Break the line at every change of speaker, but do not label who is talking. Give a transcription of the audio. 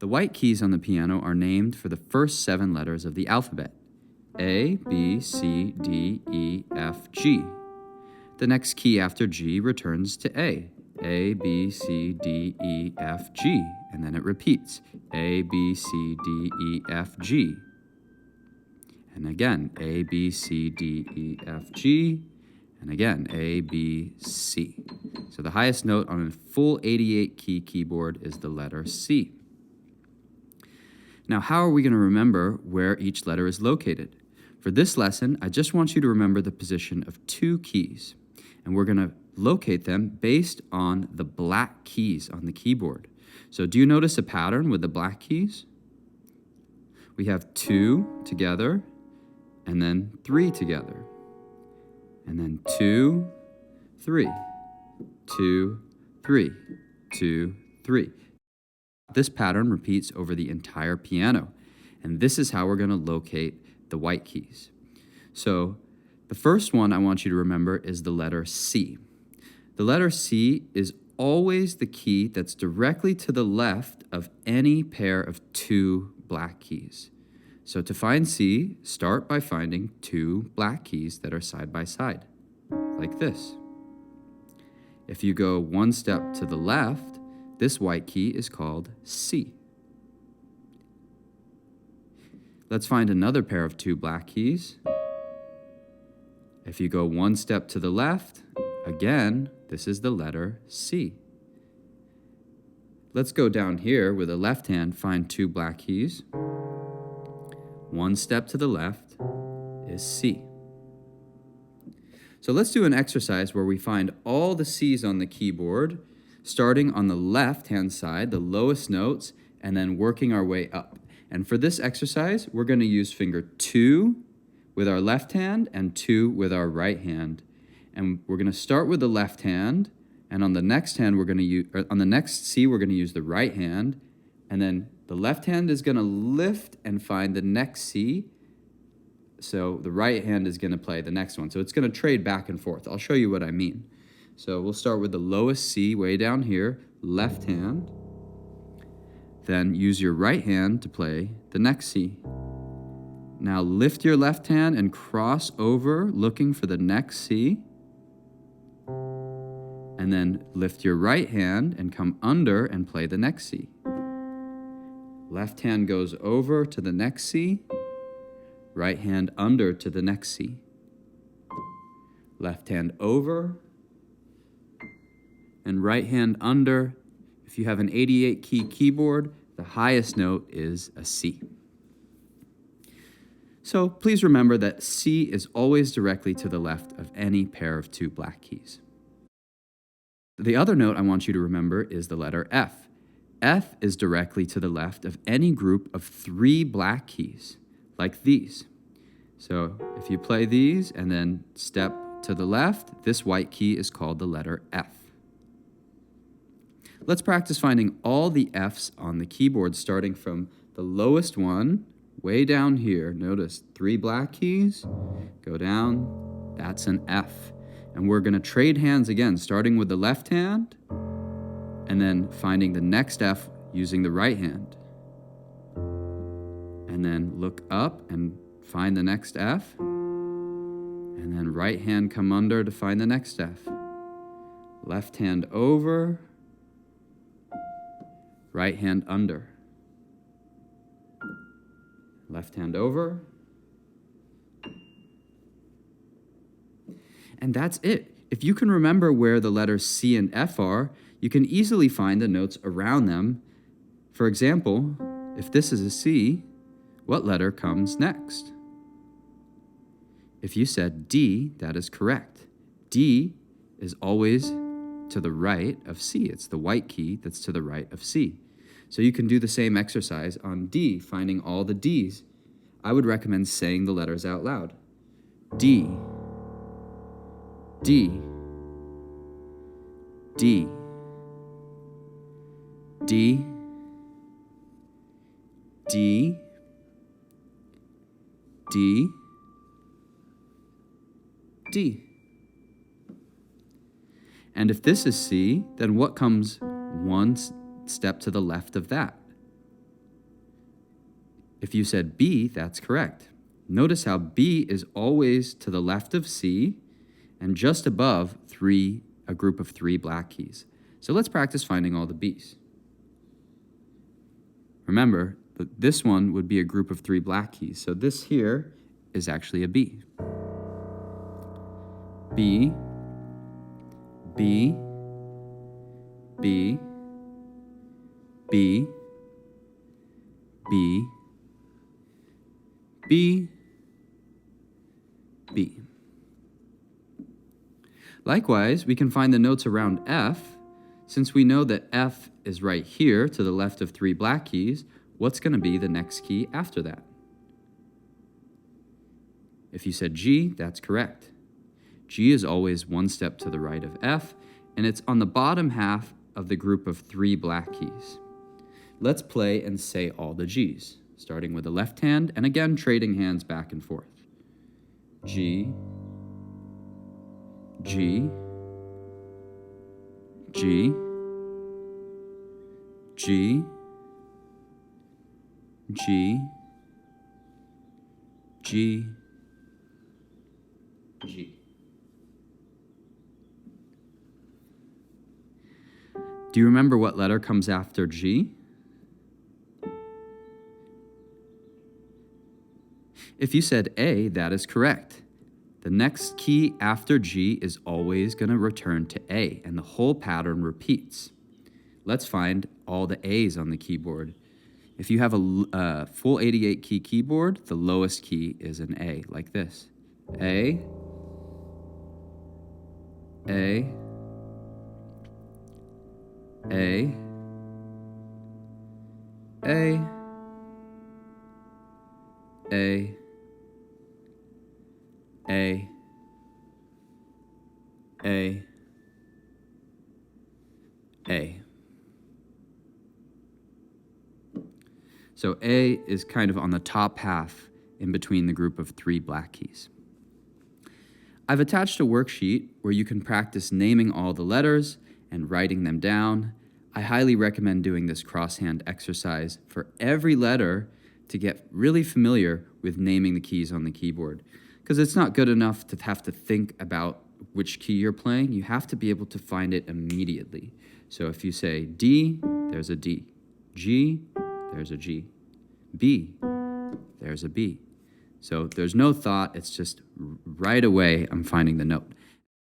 The white keys on the piano are named for the first 7 letters of the alphabet: A, B, C, D, E, F, G. The next key after G returns to A. A, B, C, D, E, F, G. And then it repeats. A, B, C, D, E, F, G. And again, A, B, C, D, E, F, G. And again, A, B, C. So the highest note on a full 88-key keyboard is the letter C. Now, how are we going to remember where each letter is located? For this lesson, I just want you to remember the position of 2 keys. And we're going to locate them based on the black keys on the keyboard. So do you notice a pattern with the black keys? We have 2 together, and then 3 together. And then 2, 3, 2, 3, 2, 3. This pattern repeats over the entire piano. And this is how we're going to locate the white keys. So the first one I want you to remember is the letter C. The letter C is always the key that's directly to the left of any pair of 2 black keys. So to find C, start by finding 2 black keys that are side by side, like this. If you go 1 step to the left, this white key is called C. Let's find another pair of 2 black keys. If you go 1 step to the left, again, this is the letter C. Let's go down here with the left hand, find 2 black keys. 1 step to the left is C. So let's do an exercise where we find all the C's on the keyboard, starting on the left-hand side, the lowest notes, and then working our way up. And for this exercise, we're going to use finger 2 with our left hand and 2 with our right hand. And we're going to start with the left hand, and on the next hand, on the next C, we're going to use the right hand, and then the left hand is going to lift and find the next C. So the right hand is going to play the next one. So it's going to trade back and forth. I'll show you what I mean. So we'll start with the lowest C way down here, left hand. Then use your right hand to play the next C. Now lift your left hand and cross over looking for the next C. And then lift your right hand and come under and play the next C. Left hand goes over to the next C. Right hand under to the next C. Left hand over. And right hand under. If you have an 88-key keyboard, the highest note is a C. So please remember that C is always directly to the left of any pair of 2 black keys. The other note I want you to remember is the letter F. F is directly to the left of any group of 3 black keys, like these. So if you play these and then step to the left, this white key is called the letter F. Let's practice finding all the F's on the keyboard, starting from the lowest one, way down here. Notice 3 black keys, go down, that's an F. And we're going to trade hands again, starting with the left hand, and then finding the next F using the right hand. And then look up and find the next F, and then right hand come under to find the next F. Left hand over, right hand under. Left hand over. And that's it. If you can remember where the letters C and F are, you can easily find the notes around them. For example, if this is a C, what letter comes next? If you said D, that is correct. D is always to the right of C. It's the white key that's to the right of C. So you can do the same exercise on D, finding all the Ds. I would recommend saying the letters out loud. D, D, D, D, D, D, D. And if this is C, then what comes 1 step to the left of that? If you said B, that's correct. Notice how B is always to the left of C and just above a group of 3 black keys. So let's practice finding all the B's. Remember, this one would be a group of 3 black keys. So this here is actually a B. B, B, B, B, B, B, B. Likewise, we can find the notes around F. Since we know that F is right here to the left of 3 black keys, what's going to be the next key after that? If you said G, that's correct. G is always 1 step to the right of F, and it's on the bottom half of the group of 3 black keys. Let's play and say all the G's, starting with the left hand, and again trading hands back and forth. G, G, G, G, G, G, G. Do you remember what letter comes after G? If you said A, that is correct. The next key after G is always going to return to A, and the whole pattern repeats. Let's find all the A's on the keyboard. If you have a full 88 key keyboard, the lowest key is an A, like this. A, A, A, A, A, A, A, A. So A is kind of on the top half in between the group of 3 black keys. I've attached a worksheet where you can practice naming all the letters and writing them down. I highly recommend doing this crosshand exercise for every letter to get really familiar with naming the keys on the keyboard. Because it's not good enough to have to think about which key you're playing. You have to be able to find it immediately. So if you say D, there's a D. G, there's a G. B, there's a B. So there's no thought, it's just right away I'm finding the note.